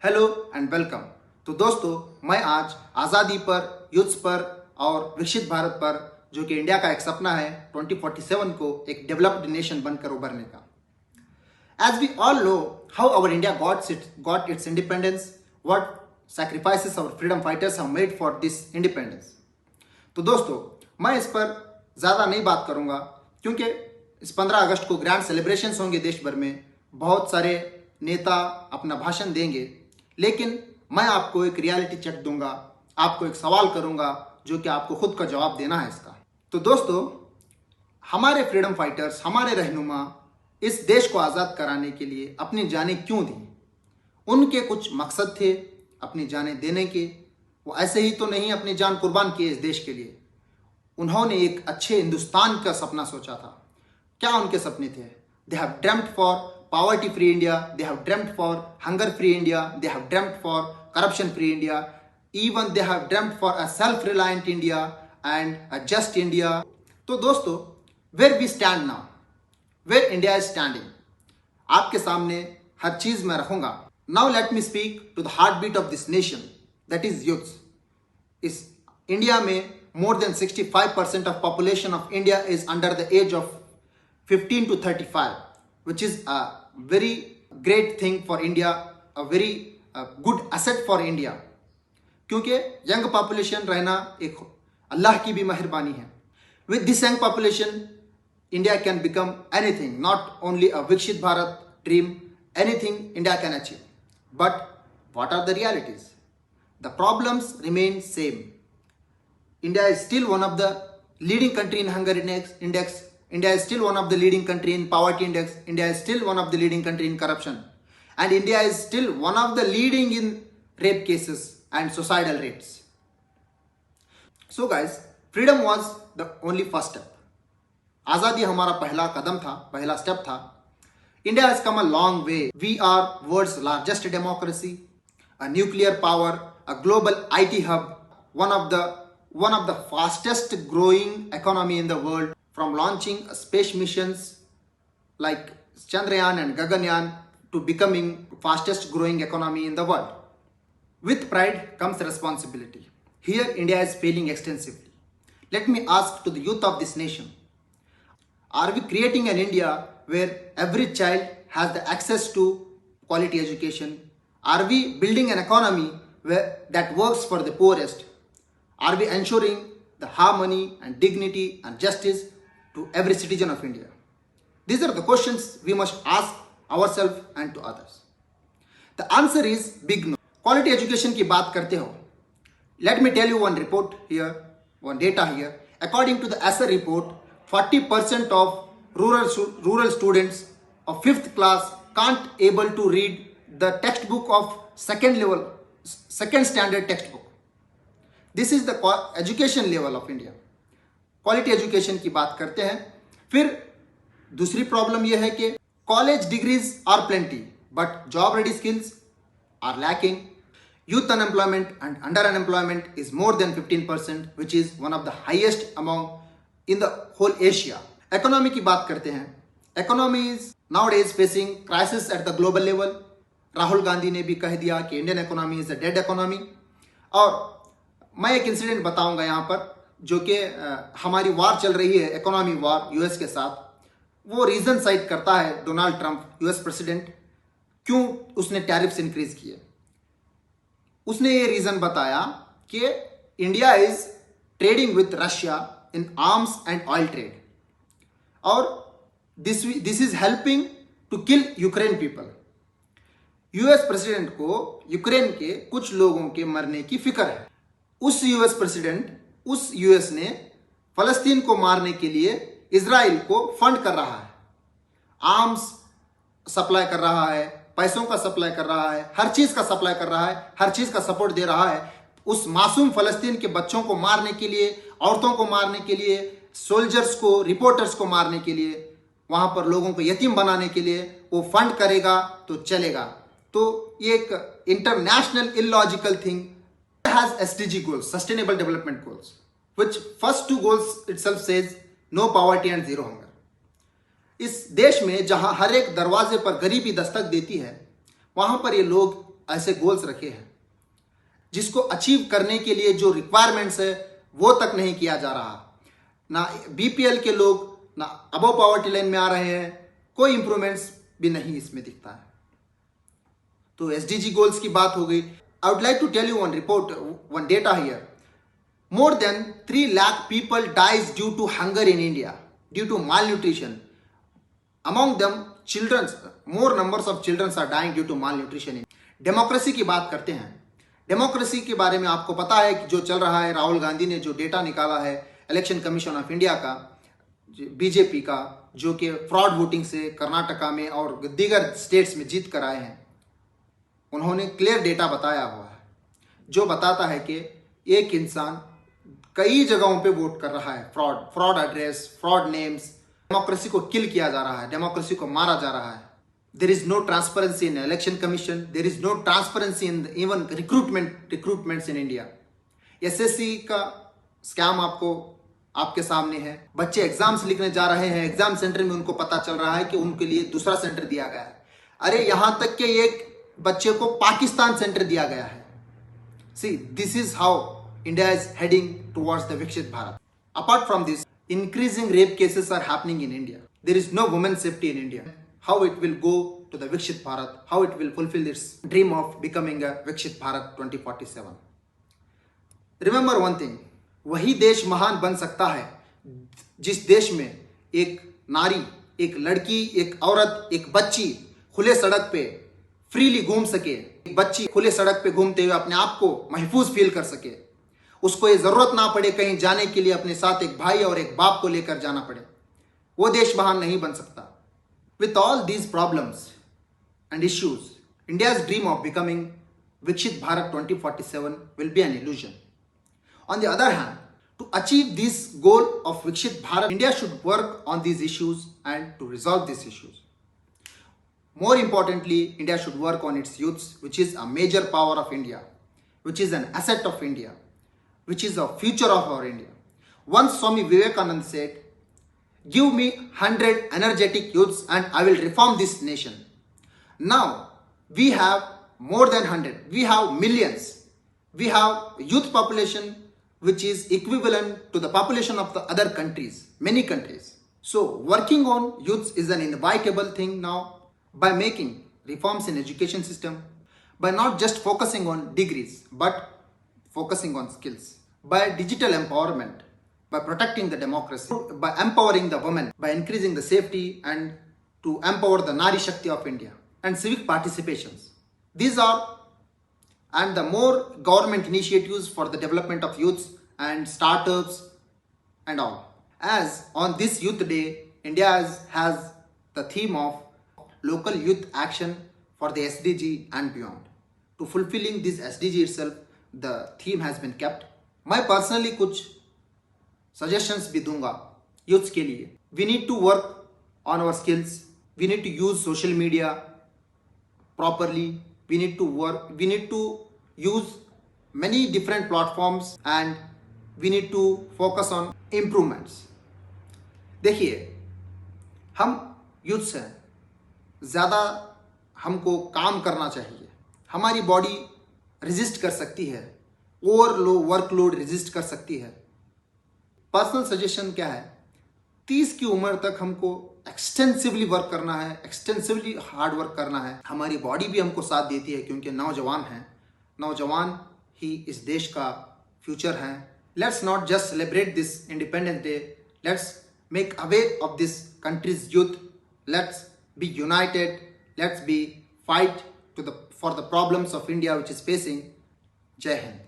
Hello and welcome. तो दोस्तों, मैं आज आज़ादी पर, युद्ध पर और विकसित भारत पर, जो कि इंडिया का एक सपना है 2047 को एक डेवलप्ड नेशन बनकर उभरने का। As we all know how our India got its independence, what sacrifices our freedom fighters have made for this independence. तो दोस्तों, मैं इस पर ज़्यादा नहीं बात करूँगा क्योंकि इस 15 अगस्त को ग्रैंड सेलिब्रेशंस होंगे देश भर में, बहुत सारे नेता अपना भाषण देंगे, लेकिन मैं आपको एक रियलिटी चेक दूंगा, आपको एक सवाल करूंगा जो कि आपको खुद का जवाब देना है इसका। तो दोस्तों, हमारे फ्रीडम फाइटर्स, हमारे रहनुमा इस देश को आज़ाद कराने के लिए अपनी जानें क्यों दी? उनके कुछ मकसद थे अपनी जानें देने के। वो ऐसे ही तो नहीं अपनी जान कुर्बान किए इस देश के लिए। उन्होंने एक अच्छे हिंदुस्तान का सपना सोचा था। क्या उनके सपने थे? They have dreamed for poverty free India, they have dreamt for hunger free India, they have dreamt for corruption free India, even they have dreamt for a self reliant India and a just India. तो दोस्तों, where we stand now, where India is standing, आपके सामने हर चीज मैं रखूंगा। Now let me speak to the heartbeat of this nation, that is youth. इस India में more than 65% of population of India is under the age of 15 to 35. Which is a very great thing for India, a very good asset for India. क्योंकि young population रहना एक अल्लाह की भी मेहरबानी है। With this young population, India can become anything, not only a Vikshit Bharat dream, anything India can achieve. But what are the realities? The problems remain same. India is still one of the leading country in hunger index. India is still one of the leading country in poverty index. India is still one of the leading country in corruption. And India is still one of the leading in rape cases and suicidal rates. So guys, freedom was the only first step. आज़ादी हमारा पहला कदम था, पहला step था। India has come a long way. We are world's largest democracy, a nuclear power, a global IT hub, one of the fastest growing economy in the world. From launching space missions like Chandrayaan and Gaganyaan to becoming fastest growing economy in the world. With pride comes responsibility. Here India is failing extensively. Let me ask to the youth of this nation, are we creating an India where every child has the access to quality education? Are we building an economy that works for the poorest? Are we ensuring the harmony and dignity and justice to every citizen of India? These are the questions we must ask ourselves and to others. The answer is big no. Quality education की बात करते हो, let me tell you one report here, one data here. According to the ESSER report, 40% of rural students of 5th class can't able to read the textbook of second standard textbook. This is the education level of India. Quality education की बात करते हैं। फिर दूसरी problem यह है कि college degrees are plenty but job ready skills are lacking. Youth unemployment and under unemployment is more than 15%, which is one of the highest among in the whole Asia. Economy की बात करते हैं। Economy is nowadays facing crisis at the global level. Rahul Gandhi ने भी कह दिया कि Indian economy is a dead economy. और मैं एक इंसिडेंट बताऊंगा यहाँ पर, जो कि हमारी वार चल रही है, इकोनॉमी वार यूएस के साथ। वो रीजन साइट करता है डोनाल्ड ट्रंप, यूएस प्रेसिडेंट, क्यों उसने टैरिफ्स इंक्रीज किए। उसने ये रीजन बताया कि India is trading with Russia in arms and oil trade, और this is helping to kill Ukraine people. US president को यूक्रेन के कुछ लोगों के मरने की फिक्र है। उस यूएस ने फलस्तीन को मारने के लिए इजराइल को फंड कर रहा है, आर्म्स सप्लाई कर रहा है, पैसों का सप्लाई कर रहा है, हर चीज का सप्लाई कर रहा है, हर चीज का सपोर्ट दे रहा है उस मासूम फलस्तीन के बच्चों को मारने के लिए, औरतों को मारने के लिए, सोल्जर्स को, रिपोर्टर्स को मारने के लिए, वहां पर लोगों को यतीम बनाने के लिए वो फंड करेगा तो चलेगा। तो ये एक international illogical thing has SDG goals, Sustainable Development Goals, which first two goals itself says no poverty and zero hunger. इस देश में जहां हर एक दरवाजे पर गरीबी दस्तक देती है, वहां पर ये लोग ऐसे गोल्स रखे हैं जिसको अचीव करने के लिए जो रिक्वायरमेंट्स है वो तक नहीं किया जा रहा। ना बीपीएल के लोग ना अबव पॉवर्टी लाइन में आ रहे हैं, कोई इंप्रूवमेंट्स भी नहीं इसमें दिखता है। तो एसडीजी गोल्स की बात हो गई। I would like to tell you one report, one data here. More than 3 lakh people dies due to hunger in India, due to malnutrition. Among them, more numbers of children are dying due to malnutrition. Democracy की बात करते हैं। Democracy के बारे में आपको पता है कि जो चल रहा है, राहुल गांधी ने जो डेटा निकाला है इलेक्शन कमीशन ऑफ इंडिया का, बीजेपी का, जो कि फ्रॉड वोटिंग से कर्नाटका में और दीगर स्टेट्स में जीत कर आए हैं, उन्होंने क्लियर डेटा बताया हुआ है जो बताता है कि एक इंसान कई जगहों पे वोट कर रहा है, fraud address, fraud names. Democracy को किल किया जा रहा है, डेमोक्रेसी को मारा जा रहा है। There is no transparency in election commission, there is no transparency in even recruitments in India. SSC का स्कैम आपके सामने है। बच्चे एग्जाम्स लिखने जा रहे हैं, एग्जाम सेंटर में उनको पता चल रहा है कि उनके लिए दूसरा सेंटर दिया गया है। अरे यहां तक कि एक बच्चे को पाकिस्तान सेंटर दिया गया है। See, this is how India is heading towards the Viksit Bharat. Apart from this, increasing rape cases are happening in India. There is no women's safety in India. How it will go to the Viksit Bharat? How it will fulfill its dream of becoming a Viksit Bharat 2047? Remember one thing, वही देश महान बन सकता है जिस देश में एक नारी, एक लड़की, एक औरत, एक बच्ची खुले सड़क पे फ्रीली घूम सके। एक बच्ची खुले सड़क पे घूमते हुए अपने आप को महफूज फील कर सके। उसको ये जरूरत ना पड़े कहीं जाने के लिए, अपने साथ एक भाई और एक बाप को लेकर जाना पड़े। वो देश महान नहीं बन सकता। With all these problems and issues, India's dream of becoming Viksit Bharat 2047 will be an illusion. On the other hand, to achieve this goal of Viksit Bharat, India should work on these issues and to resolve these issues. More importantly, India should work on its youths, which is a major power of India, which is an asset of India, which is the future of our India. Once Swami Vivekananda said, "Give me 100 energetic youths and I will reform this nation." Now, we have more than 100. We have millions. We have youth population which is equivalent to the population of the other countries, many countries. So, working on youths is an inevitable thing now by making reforms in education system, by not just focusing on degrees, but focusing on skills, by digital empowerment, by protecting the democracy, by empowering the women, by increasing the safety and to empower the Nari Shakti of India, and civic participations. These are and the more government initiatives for the development of youths and startups and all. As on this Youth Day, India has the theme of local youth action for the SDG and beyond. To fulfilling this SDG itself, the theme has been kept. मैं personally कुछ suggestions भी दूंगा youths के लिए। We need to work on our skills, we need to use social media properly, we need to use many different platforms and we need to focus on improvements. देखिए, हम youths हैं, ज़्यादा हमको काम करना चाहिए। हमारी बॉडी रेजिस्ट कर सकती है, वर्कलोड रेजिस्ट कर सकती है। पर्सनल सजेशन क्या है, 30 की उम्र तक हमको एक्सटेंसिवली वर्क करना है, एक्सटेंसिवली हार्ड वर्क करना है। हमारी बॉडी भी हमको साथ देती है क्योंकि नौजवान हैं, नौजवान ही इस देश का फ्यूचर है। Let's not just celebrate this independence day, let's make aware of this countries youth, let's be united, let's be fight for the problems of India which is facing. जय हिंद।